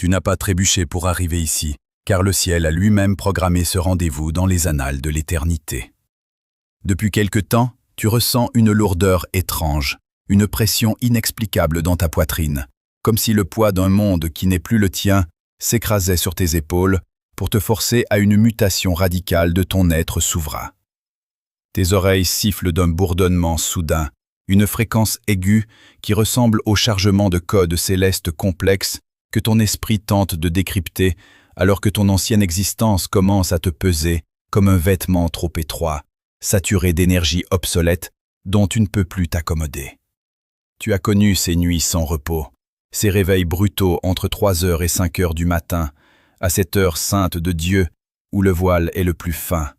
Tu n'as pas trébuché pour arriver ici, car le ciel a lui-même programmé ce rendez-vous dans les annales de l'éternité. Depuis quelque temps, tu ressens une lourdeur étrange, une pression inexplicable dans ta poitrine, comme si le poids d'un monde qui n'est plus le tien s'écrasait sur tes épaules pour te forcer à une mutation radicale de ton être souverain. Tes oreilles sifflent d'un bourdonnement soudain, une fréquence aiguë qui ressemble au chargement de codes célestes complexes que ton esprit tente de décrypter alors que ton ancienne existence commence à te peser comme un vêtement trop étroit, saturé d'énergie obsolète dont tu ne peux plus t'accommoder. Tu as connu ces nuits sans repos, ces réveils brutaux entre 3h et 5h du matin, à cette heure sainte de Dieu où le voile est le plus fin,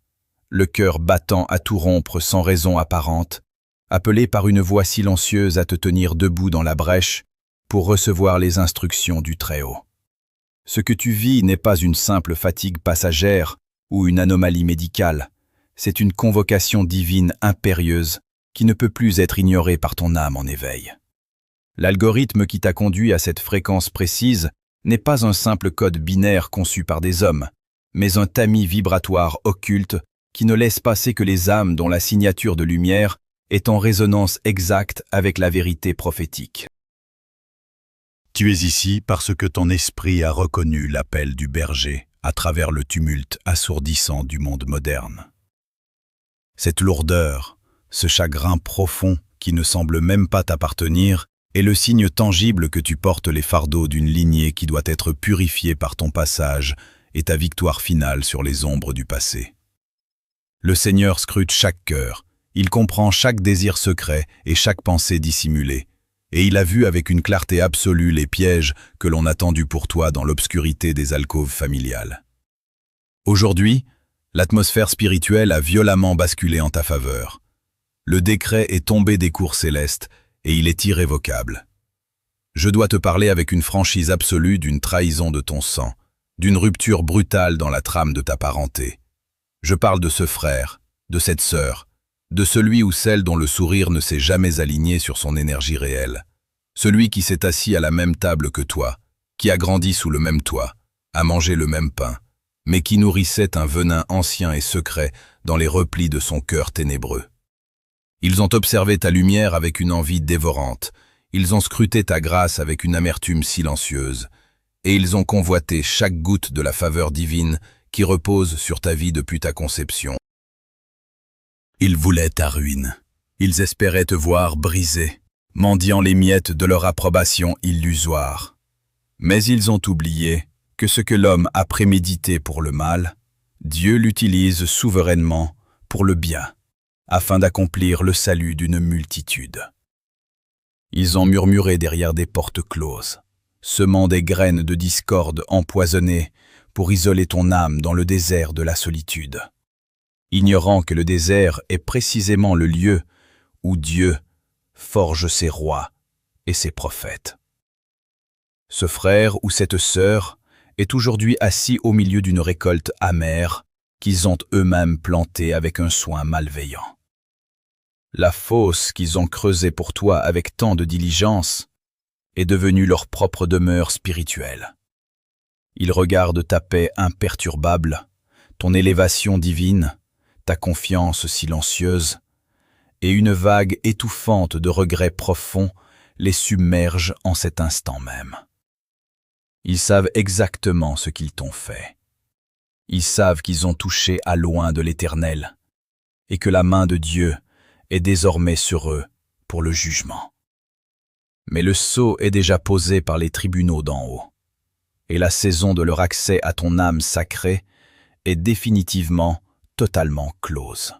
le cœur battant à tout rompre sans raison apparente, appelé par une voix silencieuse à te tenir debout dans la brèche pour recevoir les instructions du Très-Haut. Ce que tu vis n'est pas une simple fatigue passagère ou une anomalie médicale, c'est une convocation divine impérieuse qui ne peut plus être ignorée par ton âme en éveil. L'algorithme qui t'a conduit à cette fréquence précise n'est pas un simple code binaire conçu par des hommes, mais un tamis vibratoire occulte qui ne laisse passer que les âmes dont la signature de lumière est en résonance exacte avec la vérité prophétique. Tu es ici parce que ton esprit a reconnu l'appel du berger à travers le tumulte assourdissant du monde moderne. Cette lourdeur, ce chagrin profond qui ne semble même pas t'appartenir, est le signe tangible que tu portes les fardeaux d'une lignée qui doit être purifiée par ton passage et ta victoire finale sur les ombres du passé. Le Seigneur scrute chaque cœur, il comprend chaque désir secret et chaque pensée dissimulée, et il a vu avec une clarté absolue les pièges que l'on a tendus pour toi dans l'obscurité des alcôves familiales. Aujourd'hui, l'atmosphère spirituelle a violemment basculé en ta faveur. Le décret est tombé des cours célestes et il est irrévocable. Je dois te parler avec une franchise absolue d'une trahison de ton sang, d'une rupture brutale dans la trame de ta parenté. Je parle de ce frère, de cette sœur, de celui ou celle dont le sourire ne s'est jamais aligné sur son énergie réelle, celui qui s'est assis à la même table que toi, qui a grandi sous le même toit, a mangé le même pain, mais qui nourrissait un venin ancien et secret dans les replis de son cœur ténébreux. Ils ont observé ta lumière avec une envie dévorante, ils ont scruté ta grâce avec une amertume silencieuse, et ils ont convoité chaque goutte de la faveur divine qui repose sur ta vie depuis ta conception. Ils voulaient ta ruine, ils espéraient te voir brisé, mendiant les miettes de leur approbation illusoire. Mais ils ont oublié que ce que l'homme a prémédité pour le mal, Dieu l'utilise souverainement pour le bien, afin d'accomplir le salut d'une multitude. Ils ont murmuré derrière des portes closes, semant des graines de discorde empoisonnées pour isoler ton âme dans le désert de la solitude, ignorant que le désert est précisément le lieu où Dieu forge ses rois et ses prophètes. Ce frère ou cette sœur est aujourd'hui assis au milieu d'une récolte amère qu'ils ont eux-mêmes plantée avec un soin malveillant. La fosse qu'ils ont creusée pour toi avec tant de diligence est devenue leur propre demeure spirituelle. Ils regardent ta paix imperturbable, ton élévation divine, ta confiance silencieuse, et une vague étouffante de regrets profonds les submerge en cet instant même. Ils savent exactement ce qu'ils t'ont fait. Ils savent qu'ils ont touché à loin de l'Éternel, et que la main de Dieu est désormais sur eux pour le jugement. Mais le sceau est déjà posé par les tribunaux d'en haut, et la saison de leur accès à ton âme sacrée est définitivement, totalement close.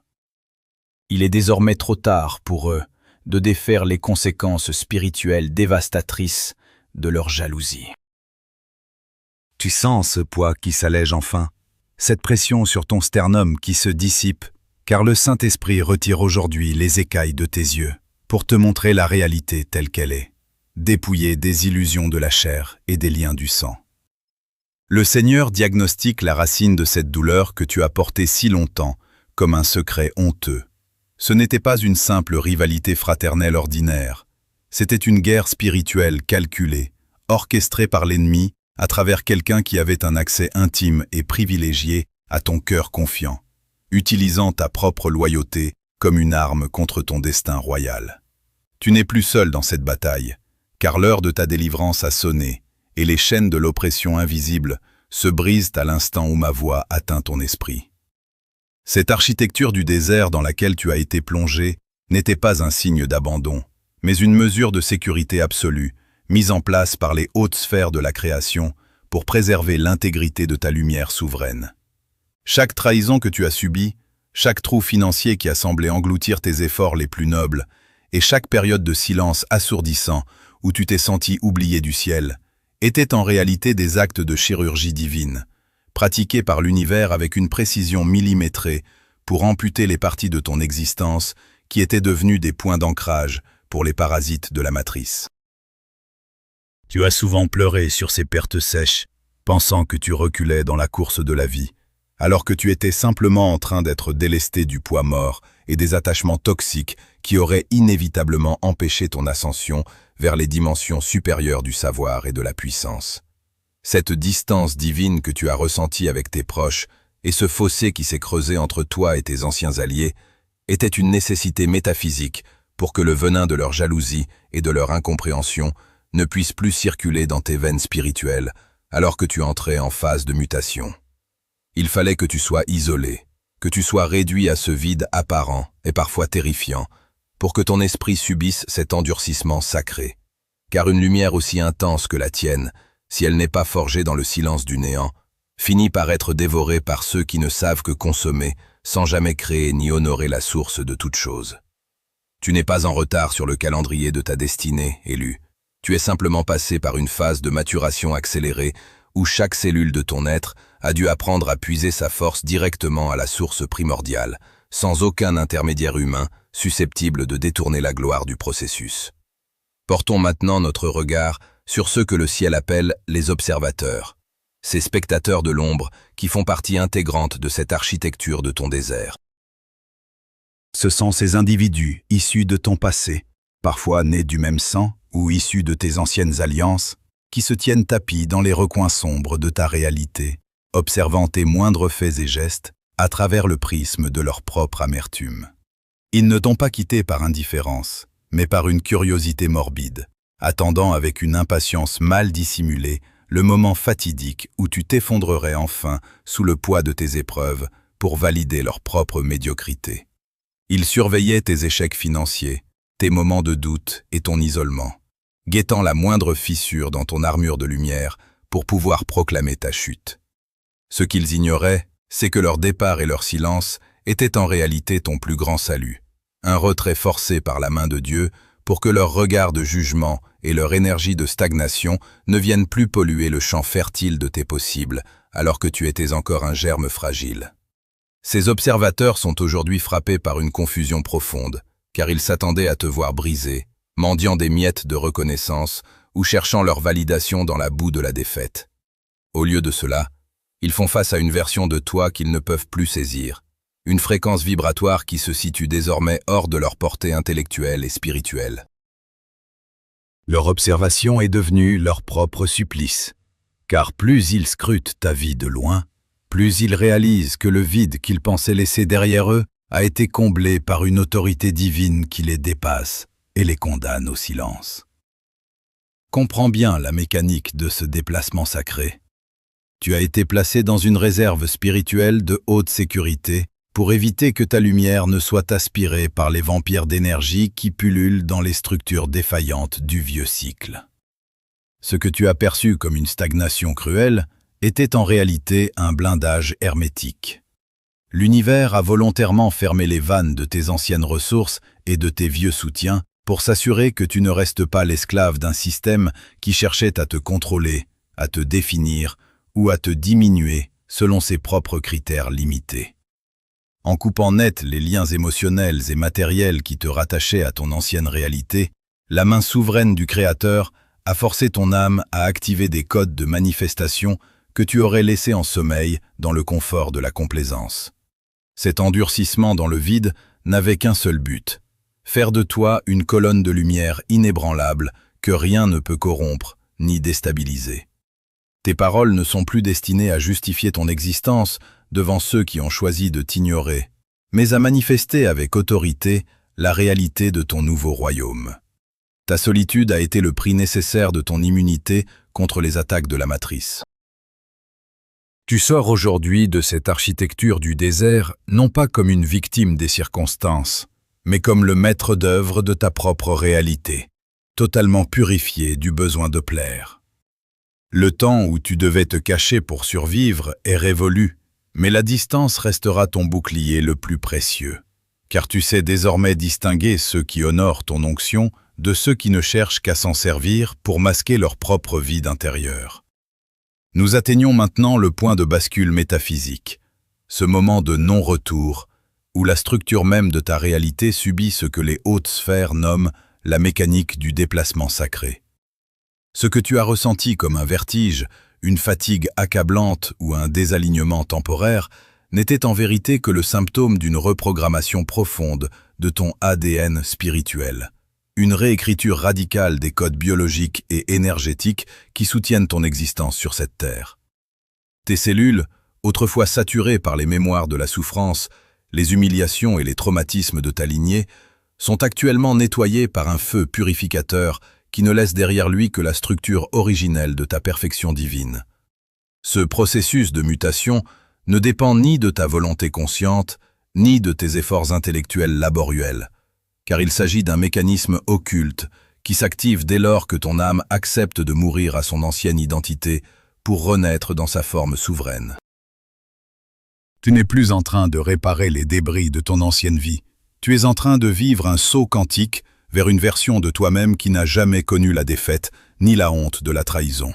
Il est désormais trop tard pour eux de défaire les conséquences spirituelles dévastatrices de leur jalousie. Tu sens ce poids qui s'allège enfin, cette pression sur ton sternum qui se dissipe, car le Saint-Esprit retire aujourd'hui les écailles de tes yeux pour te montrer la réalité telle qu'elle est, dépouillée des illusions de la chair et des liens du sang. Le Seigneur diagnostique la racine de cette douleur que tu as portée si longtemps comme un secret honteux. Ce n'était pas une simple rivalité fraternelle ordinaire, c'était une guerre spirituelle calculée, orchestrée par l'ennemi à travers quelqu'un qui avait un accès intime et privilégié à ton cœur confiant, utilisant ta propre loyauté comme une arme contre ton destin royal. Tu n'es plus seul dans cette bataille, car l'heure de ta délivrance a sonné, et les chaînes de l'oppression invisible se brisent à l'instant où ma voix atteint ton esprit. Cette architecture du désert dans laquelle tu as été plongé n'était pas un signe d'abandon, mais une mesure de sécurité absolue, mise en place par les hautes sphères de la création pour préserver l'intégrité de ta lumière souveraine. Chaque trahison que tu as subie, chaque trou financier qui a semblé engloutir tes efforts les plus nobles, et chaque période de silence assourdissant où tu t'es senti oublié du ciel, étaient en réalité des actes de chirurgie divine, pratiqués par l'univers avec une précision millimétrée pour amputer les parties de ton existence qui étaient devenues des points d'ancrage pour les parasites de la matrice. Tu as souvent pleuré sur ces pertes sèches, pensant que tu reculais dans la course de la vie, alors que tu étais simplement en train d'être délesté du poids mort et des attachements toxiques qui auraient inévitablement empêché ton ascension vers les dimensions supérieures du savoir et de la puissance. Cette distance divine que tu as ressentie avec tes proches et ce fossé qui s'est creusé entre toi et tes anciens alliés était une nécessité métaphysique pour que le venin de leur jalousie et de leur incompréhension ne puisse plus circuler dans tes veines spirituelles alors que tu entrais en phase de mutation. Il fallait que tu sois isolé, que tu sois réduit à ce vide apparent et parfois terrifiant, pour que ton esprit subisse cet endurcissement sacré. Car une lumière aussi intense que la tienne, si elle n'est pas forgée dans le silence du néant, finit par être dévorée par ceux qui ne savent que consommer, sans jamais créer ni honorer la source de toute chose. Tu n'es pas en retard sur le calendrier de ta destinée, élu. Tu es simplement passé par une phase de maturation accélérée où chaque cellule de ton être a dû apprendre à puiser sa force directement à la source primordiale, sans aucun intermédiaire humain susceptible de détourner la gloire du processus. Portons maintenant notre regard sur ceux que le ciel appelle les observateurs, ces spectateurs de l'ombre qui font partie intégrante de cette architecture de ton désert. Ce sont ces individus issus de ton passé, parfois nés du même sang ou issus de tes anciennes alliances, qui se tiennent tapis dans les recoins sombres de ta réalité, observant tes moindres faits et gestes à travers le prisme de leur propre amertume. Ils ne t'ont pas quitté par indifférence, mais par une curiosité morbide, attendant avec une impatience mal dissimulée le moment fatidique où tu t'effondrerais enfin sous le poids de tes épreuves pour valider leur propre médiocrité. Ils surveillaient tes échecs financiers, tes moments de doute et ton isolement, guettant la moindre fissure dans ton armure de lumière pour pouvoir proclamer ta chute. Ce qu'ils ignoraient, c'est que leur départ et leur silence étaient en réalité ton plus grand salut, un retrait forcé par la main de Dieu pour que leur regard de jugement et leur énergie de stagnation ne viennent plus polluer le champ fertile de tes possibles, alors que tu étais encore un germe fragile. Ces observateurs sont aujourd'hui frappés par une confusion profonde, car ils s'attendaient à te voir briser, mendiant des miettes de reconnaissance ou cherchant leur validation dans la boue de la défaite. Au lieu de cela, ils font face à une version de toi qu'ils ne peuvent plus saisir, une fréquence vibratoire qui se situe désormais hors de leur portée intellectuelle et spirituelle. Leur observation est devenue leur propre supplice, car plus ils scrutent ta vie de loin, plus ils réalisent que le vide qu'ils pensaient laisser derrière eux a été comblé par une autorité divine qui les dépasse et les condamne au silence. Comprends bien la mécanique de ce déplacement sacré. Tu as été placé dans une réserve spirituelle de haute sécurité pour éviter que ta lumière ne soit aspirée par les vampires d'énergie qui pullulent dans les structures défaillantes du vieux cycle. Ce que tu as perçu comme une stagnation cruelle était en réalité un blindage hermétique. L'univers a volontairement fermé les vannes de tes anciennes ressources et de tes vieux soutiens pour s'assurer que tu ne restes pas l'esclave d'un système qui cherchait à te contrôler, à te définir ou à te diminuer selon ses propres critères limités. En coupant net les liens émotionnels et matériels qui te rattachaient à ton ancienne réalité, la main souveraine du Créateur a forcé ton âme à activer des codes de manifestation que tu aurais laissés en sommeil dans le confort de la complaisance. Cet endurcissement dans le vide n'avait qu'un seul but, faire de toi une colonne de lumière inébranlable que rien ne peut corrompre ni déstabiliser. Tes paroles ne sont plus destinées à justifier ton existence devant ceux qui ont choisi de t'ignorer, mais à manifester avec autorité la réalité de ton nouveau royaume. Ta solitude a été le prix nécessaire de ton immunité contre les attaques de la matrice. Tu sors aujourd'hui de cette architecture du désert non pas comme une victime des circonstances, mais comme le maître d'œuvre de ta propre réalité, totalement purifié du besoin de plaire. Le temps où tu devais te cacher pour survivre est révolu, mais la distance restera ton bouclier le plus précieux, car tu sais désormais distinguer ceux qui honorent ton onction de ceux qui ne cherchent qu'à s'en servir pour masquer leur propre vide intérieur. Nous atteignons maintenant le point de bascule métaphysique, ce moment de non-retour, où la structure même de ta réalité subit ce que les hautes sphères nomment la mécanique du déplacement sacré. Ce que tu as ressenti comme un vertige, une fatigue accablante ou un désalignement temporaire n'était en vérité que le symptôme d'une reprogrammation profonde de ton ADN spirituel. Une réécriture radicale des codes biologiques et énergétiques qui soutiennent ton existence sur cette terre. Tes cellules, autrefois saturées par les mémoires de la souffrance, les humiliations et les traumatismes de ta lignée, sont actuellement nettoyées par un feu purificateur qui ne laisse derrière lui que la structure originelle de ta perfection divine. Ce processus de mutation ne dépend ni de ta volonté consciente, ni de tes efforts intellectuels laborieux, car il s'agit d'un mécanisme occulte qui s'active dès lors que ton âme accepte de mourir à son ancienne identité pour renaître dans sa forme souveraine. Tu n'es plus en train de réparer les débris de ton ancienne vie. Tu es en train de vivre un saut quantique vers une version de toi-même qui n'a jamais connu la défaite ni la honte de la trahison.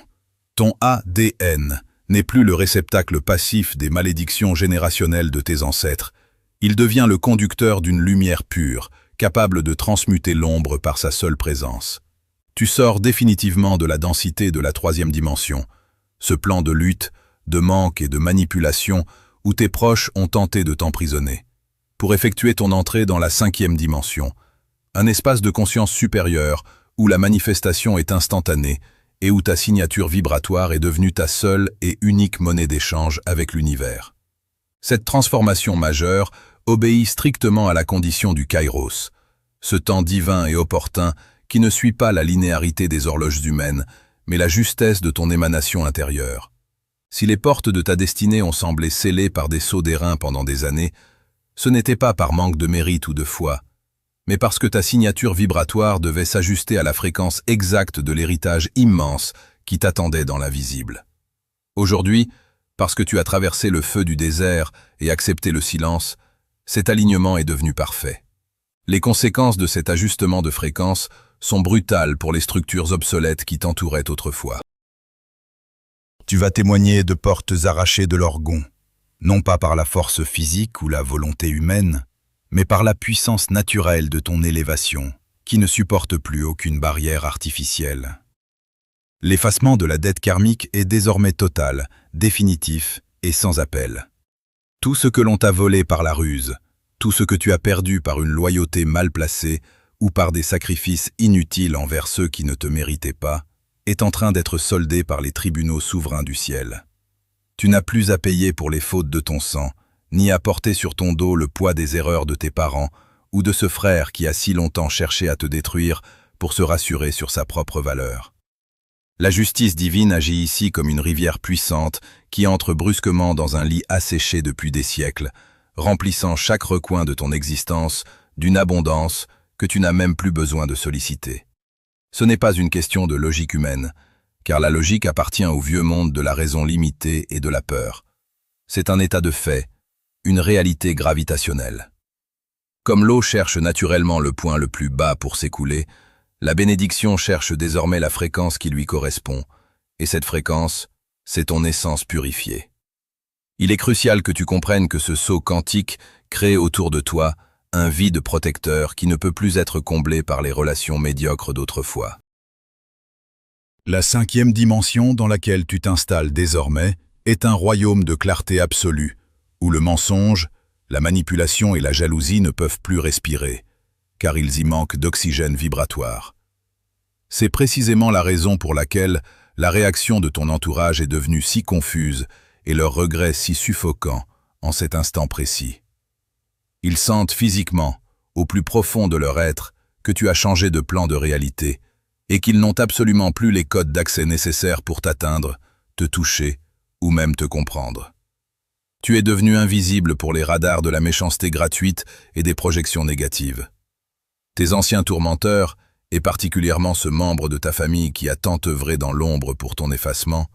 Ton ADN n'est plus le réceptacle passif des malédictions générationnelles de tes ancêtres. Il devient le conducteur d'une lumière pure, capable de transmuter l'ombre par sa seule présence. Tu sors définitivement de la densité de la troisième dimension, ce plan de lutte, de manque et de manipulation où tes proches ont tenté de t'emprisonner, pour effectuer ton entrée dans la cinquième dimension, un espace de conscience supérieure où la manifestation est instantanée et où ta signature vibratoire est devenue ta seule et unique monnaie d'échange avec l'univers. Cette transformation majeure obéit strictement à la condition du kairos, ce temps divin et opportun qui ne suit pas la linéarité des horloges humaines, mais la justesse de ton émanation intérieure. Si les portes de ta destinée ont semblé scellées par des sauts d'airain pendant des années, ce n'était pas par manque de mérite ou de foi, mais parce que ta signature vibratoire devait s'ajuster à la fréquence exacte de l'héritage immense qui t'attendait dans l'invisible. Aujourd'hui, parce que tu as traversé le feu du désert et accepté le silence, cet alignement est devenu parfait. Les conséquences de cet ajustement de fréquence sont brutales pour les structures obsolètes qui t'entouraient autrefois. Tu vas témoigner de portes arrachées de leur gonds, non pas par la force physique ou la volonté humaine, mais par la puissance naturelle de ton élévation, qui ne supporte plus aucune barrière artificielle. L'effacement de la dette karmique est désormais total, définitif et sans appel. Tout ce que l'on t'a volé par la ruse, tout ce que tu as perdu par une loyauté mal placée ou par des sacrifices inutiles envers ceux qui ne te méritaient pas, est en train d'être soldé par les tribunaux souverains du ciel. Tu n'as plus à payer pour les fautes de ton sang, ni à porter sur ton dos le poids des erreurs de tes parents ou de ce frère qui a si longtemps cherché à te détruire pour se rassurer sur sa propre valeur. La justice divine agit ici comme une rivière puissante qui entre brusquement dans un lit asséché depuis des siècles, remplissant chaque recoin de ton existence d'une abondance que tu n'as même plus besoin de solliciter. Ce n'est pas une question de logique humaine, car la logique appartient au vieux monde de la raison limitée et de la peur. C'est un état de fait, une réalité gravitationnelle. Comme l'eau cherche naturellement le point le plus bas pour s'écouler, la bénédiction cherche désormais la fréquence qui lui correspond, et cette fréquence, c'est ton essence purifiée. Il est crucial que tu comprennes que ce saut quantique crée autour de toi un vide protecteur qui ne peut plus être comblé par les relations médiocres d'autrefois. La cinquième dimension dans laquelle tu t'installes désormais est un royaume de clarté absolue, où le mensonge, la manipulation et la jalousie ne peuvent plus respirer, car ils y manquent d'oxygène vibratoire. C'est précisément la raison pour laquelle La réaction de ton entourage est devenue si confuse et leur regret si suffocant en cet instant précis. Ils sentent physiquement, au plus profond de leur être, que tu as changé de plan de réalité et qu'ils n'ont absolument plus les codes d'accès nécessaires pour t'atteindre, te toucher ou même te comprendre. Tu es devenu invisible pour les radars de la méchanceté gratuite et des projections négatives. Tes anciens tourmenteurs, et particulièrement ce membre de ta famille qui a tant œuvré dans l'ombre pour ton effacement,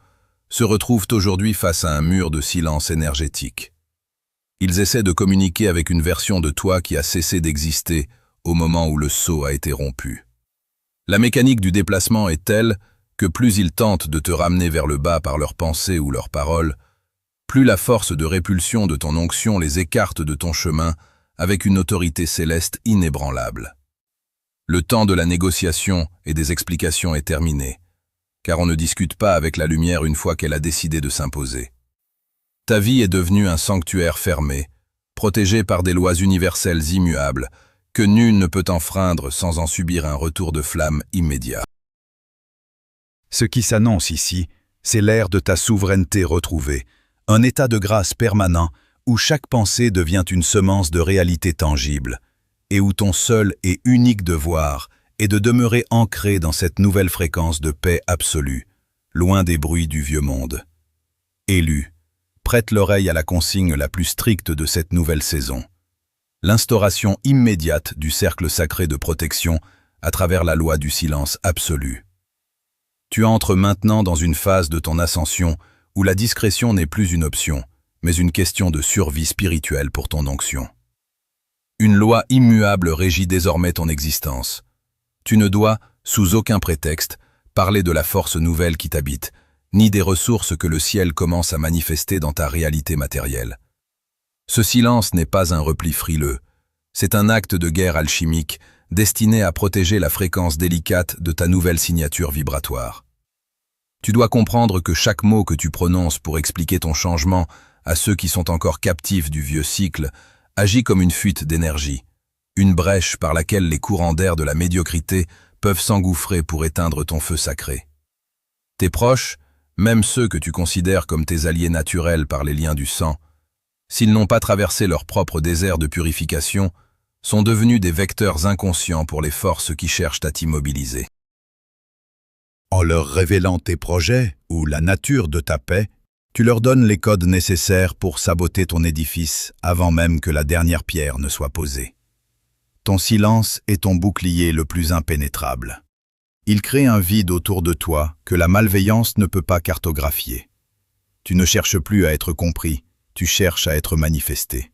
se retrouvent aujourd'hui face à un mur de silence énergétique. Ils essaient de communiquer avec une version de toi qui a cessé d'exister au moment où le sceau a été rompu. La mécanique du déplacement est telle que plus ils tentent de te ramener vers le bas par leurs pensées ou leurs paroles, plus la force de répulsion de ton onction les écarte de ton chemin avec une autorité céleste inébranlable. Le temps de la négociation et des explications est terminé, car on ne discute pas avec la lumière une fois qu'elle a décidé de s'imposer. Ta vie est devenue un sanctuaire fermé, protégé par des lois universelles immuables, que nul ne peut enfreindre sans en subir un retour de flamme immédiat. Ce qui s'annonce ici, c'est l'ère de ta souveraineté retrouvée, un état de grâce permanent où chaque pensée devient une semence de réalité tangible, et où ton seul et unique devoir est de demeurer ancré dans cette nouvelle fréquence de paix absolue, loin des bruits du vieux monde. Élu, prête l'oreille à la consigne la plus stricte de cette nouvelle saison. L'instauration immédiate du cercle sacré de protection à travers la loi du silence absolu. Tu entres maintenant dans une phase de ton ascension où la discrétion n'est plus une option, mais une question de survie spirituelle pour ton onction. Une loi immuable régit désormais ton existence. Tu ne dois, sous aucun prétexte, parler de la force nouvelle qui t'habite, ni des ressources que le ciel commence à manifester dans ta réalité matérielle. Ce silence n'est pas un repli frileux, c'est un acte de guerre alchimique destiné à protéger la fréquence délicate de ta nouvelle signature vibratoire. Tu dois comprendre que chaque mot que tu prononces pour expliquer ton changement à ceux qui sont encore captifs du vieux cycle agit comme une fuite d'énergie, une brèche par laquelle les courants d'air de la médiocrité peuvent s'engouffrer pour éteindre ton feu sacré. Tes proches, même ceux que tu considères comme tes alliés naturels par les liens du sang, s'ils n'ont pas traversé leur propre désert de purification, sont devenus des vecteurs inconscients pour les forces qui cherchent à t'immobiliser. En leur révélant tes projets ou la nature de ta paix, tu leur donnes les codes nécessaires pour saboter ton édifice avant même que la dernière pierre ne soit posée. Ton silence est ton bouclier le plus impénétrable. Il crée un vide autour de toi que la malveillance ne peut pas cartographier. Tu ne cherches plus à être compris, tu cherches à être manifesté.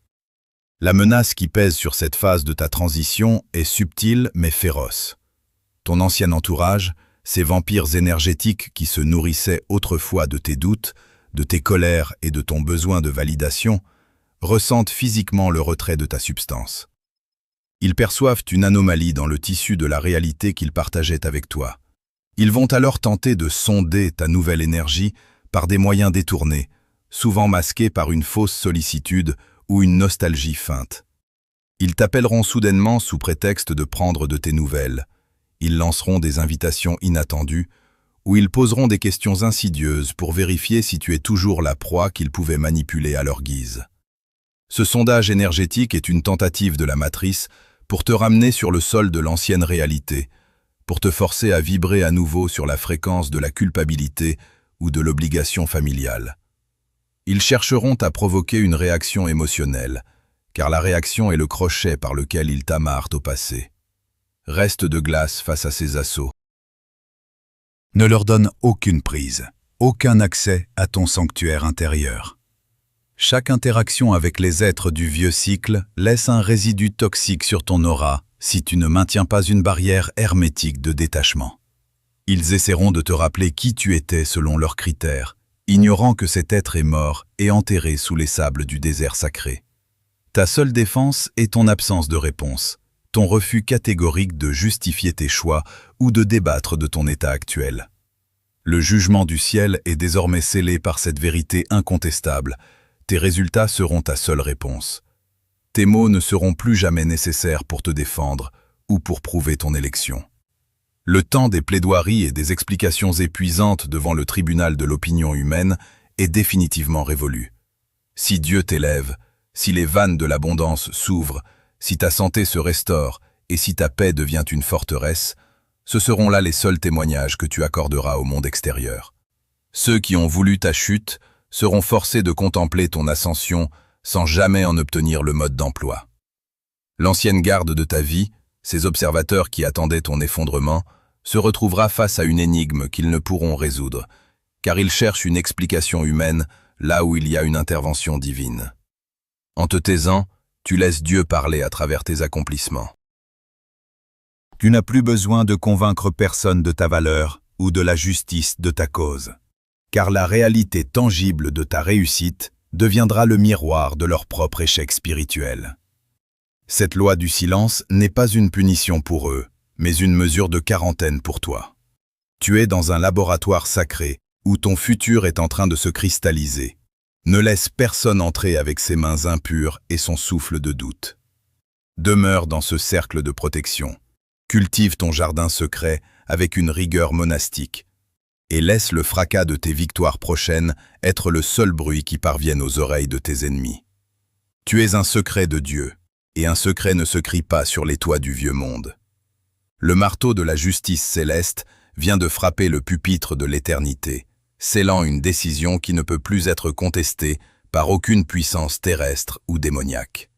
La menace qui pèse sur cette phase de ta transition est subtile mais féroce. Ton ancien entourage, ces vampires énergétiques qui se nourrissaient autrefois de tes doutes, de tes colères et de ton besoin de validation, ressentent physiquement le retrait de ta substance. Ils perçoivent une anomalie dans le tissu de la réalité qu'ils partageaient avec toi. Ils vont alors tenter de sonder ta nouvelle énergie par des moyens détournés, souvent masqués par une fausse sollicitude ou une nostalgie feinte. Ils t'appelleront soudainement sous prétexte de prendre de tes nouvelles. Ils lanceront des invitations inattendues, où ils poseront des questions insidieuses pour vérifier si tu es toujours la proie qu'ils pouvaient manipuler à leur guise. Ce sondage énergétique est une tentative de la matrice pour te ramener sur le sol de l'ancienne réalité, pour te forcer à vibrer à nouveau sur la fréquence de la culpabilité ou de l'obligation familiale. Ils chercheront à provoquer une réaction émotionnelle, car la réaction est le crochet par lequel ils t'amarrent au passé. Reste de glace face à ces assauts. Ne leur donne aucune prise, aucun accès à ton sanctuaire intérieur. Chaque interaction avec les êtres du vieux cycle laisse un résidu toxique sur ton aura si tu ne maintiens pas une barrière hermétique de détachement. Ils essaieront de te rappeler qui tu étais selon leurs critères, ignorant que cet être est mort et enterré sous les sables du désert sacré. Ta seule défense est ton absence de réponse, ton refus catégorique de justifier tes choix ou de débattre de ton état actuel. Le jugement du ciel est désormais scellé par cette vérité incontestable. Tes résultats seront ta seule réponse. Tes mots ne seront plus jamais nécessaires pour te défendre ou pour prouver ton élection. Le temps des plaidoiries et des explications épuisantes devant le tribunal de l'opinion humaine est définitivement révolu. Si Dieu t'élève, si les vannes de l'abondance s'ouvrent, si ta santé se restaure et si ta paix devient une forteresse, ce seront là les seuls témoignages que tu accorderas au monde extérieur. Ceux qui ont voulu ta chute seront forcés de contempler ton ascension sans jamais en obtenir le mode d'emploi. L'ancienne garde de ta vie, ces observateurs qui attendaient ton effondrement, se retrouvera face à une énigme qu'ils ne pourront résoudre, car ils cherchent une explication humaine là où il y a une intervention divine. En te taisant, tu laisses Dieu parler à travers tes accomplissements. Tu n'as plus besoin de convaincre personne de ta valeur ou de la justice de ta cause, car la réalité tangible de ta réussite deviendra le miroir de leur propre échec spirituel. Cette loi du silence n'est pas une punition pour eux, mais une mesure de quarantaine pour toi. Tu es dans un laboratoire sacré où ton futur est en train de se cristalliser. Ne laisse personne entrer avec ses mains impures et son souffle de doute. Demeure dans ce cercle de protection. Cultive ton jardin secret avec une rigueur monastique et laisse le fracas de tes victoires prochaines être le seul bruit qui parvienne aux oreilles de tes ennemis. Tu es un secret de Dieu, et un secret ne se crie pas sur les toits du vieux monde. Le marteau de la justice céleste vient de frapper le pupitre de l'éternité, scellant une décision qui ne peut plus être contestée par aucune puissance terrestre ou démoniaque.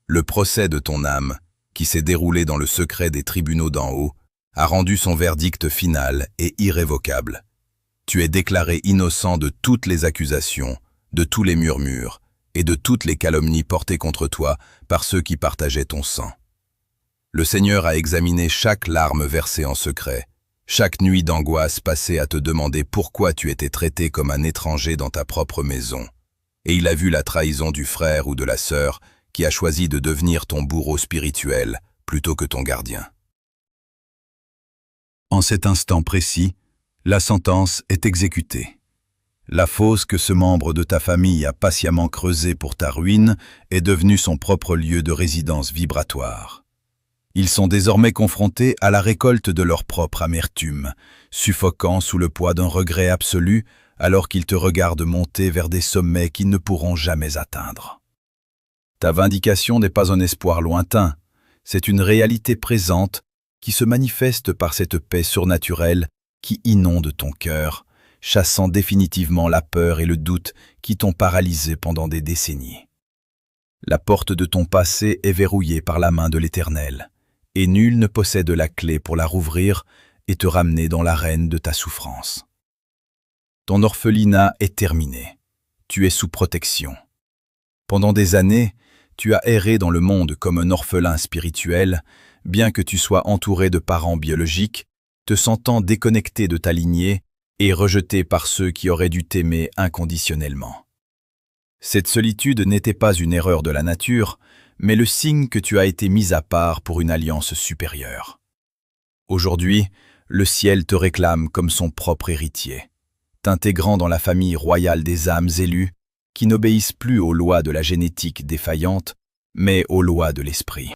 Le procès de ton âme, qui s'est déroulé dans le secret des tribunaux d'en haut, a rendu son verdict final et irrévocable. Tu es déclaré innocent de toutes les accusations, de tous les murmures et de toutes les calomnies portées contre toi par ceux qui partageaient ton sang. Le Seigneur a examiné chaque larme versée en secret, chaque nuit d'angoisse passée à te demander pourquoi tu étais traité comme un étranger dans ta propre maison, et il a vu la trahison du frère ou de la sœur qui a choisi de devenir ton bourreau spirituel plutôt que ton gardien. En cet instant précis, la sentence est exécutée. La fosse que ce membre de ta famille a patiemment creusée pour ta ruine est devenue son propre lieu de résidence vibratoire. Ils sont désormais confrontés à la récolte de leur propre amertume, suffoquant sous le poids d'un regret absolu alors qu'ils te regardent monter vers des sommets qu'ils ne pourront jamais atteindre. Ta vindication n'est pas un espoir lointain, c'est une réalité présente qui se manifeste par cette paix surnaturelle qui inonde ton cœur, chassant définitivement la peur et le doute qui t'ont paralysé pendant des décennies. La porte de ton passé est verrouillée par la main de l'Éternel, et nul ne possède la clé pour la rouvrir et te ramener dans l'arène de ta souffrance. Ton orphelinat est terminé. Tu es sous protection. Pendant des années, tu as erré dans le monde comme un orphelin spirituel, bien que tu sois entouré de parents biologiques, te sentant déconnecté de ta lignée et rejeté par ceux qui auraient dû t'aimer inconditionnellement. Cette solitude n'était pas une erreur de la nature, mais le signe que tu as été mis à part pour une alliance supérieure. Aujourd'hui, le ciel te réclame comme son propre héritier, t'intégrant dans la famille royale des âmes élues qui n'obéissent plus aux lois de la génétique défaillante, mais aux lois de l'esprit.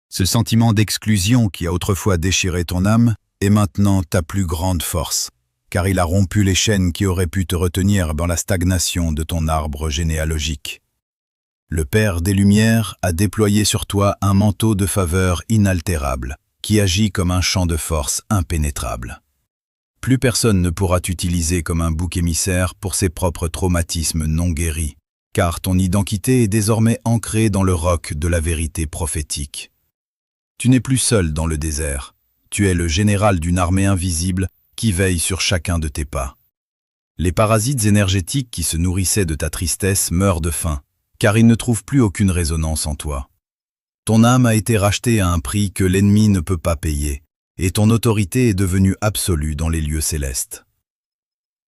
Ce sentiment d'exclusion qui a autrefois déchiré ton âme est maintenant ta plus grande force, car il a rompu les chaînes qui auraient pu te retenir dans la stagnation de ton arbre généalogique. Le Père des Lumières a déployé sur toi un manteau de faveur inaltérable, qui agit comme un champ de force impénétrable. Plus personne ne pourra t'utiliser comme un bouc émissaire pour ses propres traumatismes non guéris, car ton identité est désormais ancrée dans le roc de la vérité prophétique. Tu n'es plus seul dans le désert, tu es le général d'une armée invisible qui veille sur chacun de tes pas. Les parasites énergétiques qui se nourrissaient de ta tristesse meurent de faim, car ils ne trouvent plus aucune résonance en toi. Ton âme a été rachetée à un prix que l'ennemi ne peut pas payer, et ton autorité est devenue absolue dans les lieux célestes.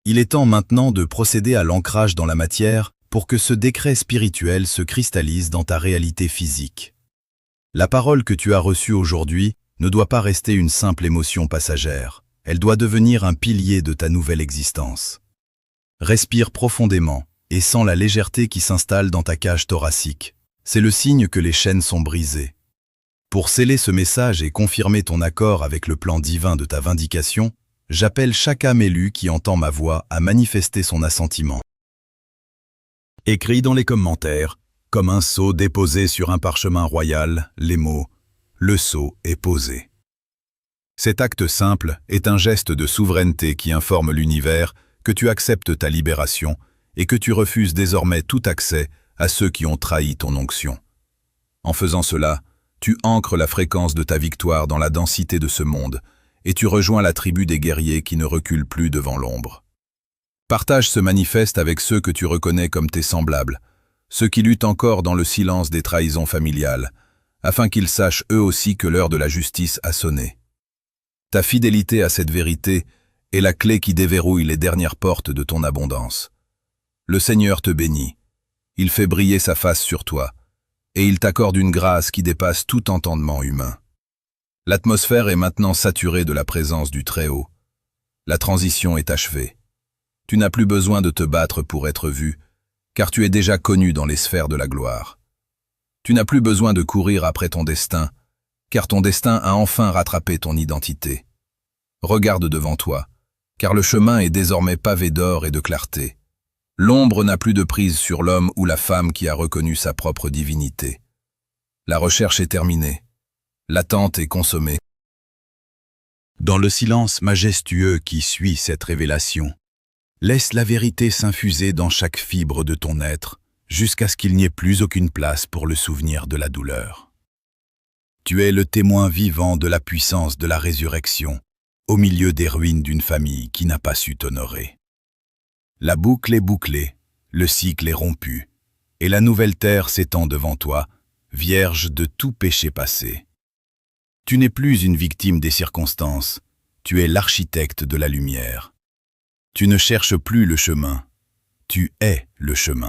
Il est temps maintenant de procéder à l'ancrage dans la matière pour que ce décret spirituel se cristallise dans ta réalité physique. La parole que tu as reçue aujourd'hui ne doit pas rester une simple émotion passagère, elle doit devenir un pilier de ta nouvelle existence. Respire profondément et sens la légèreté qui s'installe dans ta cage thoracique. C'est le signe que les chaînes sont brisées. Pour sceller ce message et confirmer ton accord avec le plan divin de ta vindication, j'appelle chaque âme élue qui entend ma voix à manifester son assentiment. Écris dans les commentaires, comme un sceau déposé sur un parchemin royal, les mots « Le sceau est posé ». Cet acte simple est un geste de souveraineté qui informe l'univers que tu acceptes ta libération et que tu refuses désormais tout accès à ceux qui ont trahi ton onction. En faisant cela, tu ancres la fréquence de ta victoire dans la densité de ce monde et tu rejoins la tribu des guerriers qui ne reculent plus devant l'ombre. Partage ce manifeste avec ceux que tu reconnais comme tes semblables, ceux qui luttent encore dans le silence des trahisons familiales, afin qu'ils sachent eux aussi que l'heure de la justice a sonné. Ta fidélité à cette vérité est la clé qui déverrouille les dernières portes de ton abondance. Le Seigneur te bénit, il fait briller sa face sur toi, et il t'accorde une grâce qui dépasse tout entendement humain. L'atmosphère est maintenant saturée de la présence du Très-Haut. La transition est achevée. Tu n'as plus besoin de te battre pour être vu, car tu es déjà connu dans les sphères de la gloire. Tu n'as plus besoin de courir après ton destin, car ton destin a enfin rattrapé ton identité. Regarde devant toi, car le chemin est désormais pavé d'or et de clarté. L'ombre n'a plus de prise sur l'homme ou la femme qui a reconnu sa propre divinité. La recherche est terminée. L'attente est consommée. Dans le silence majestueux qui suit cette révélation, laisse la vérité s'infuser dans chaque fibre de ton être, jusqu'à ce qu'il n'y ait plus aucune place pour le souvenir de la douleur. Tu es le témoin vivant de la puissance de la résurrection, au milieu des ruines d'une famille qui n'a pas su t'honorer. La boucle est bouclée, le cycle est rompu, et la nouvelle terre s'étend devant toi, vierge de tout péché passé. Tu n'es plus une victime des circonstances, tu es l'architecte de la lumière. Tu ne cherches plus le chemin, tu es le chemin.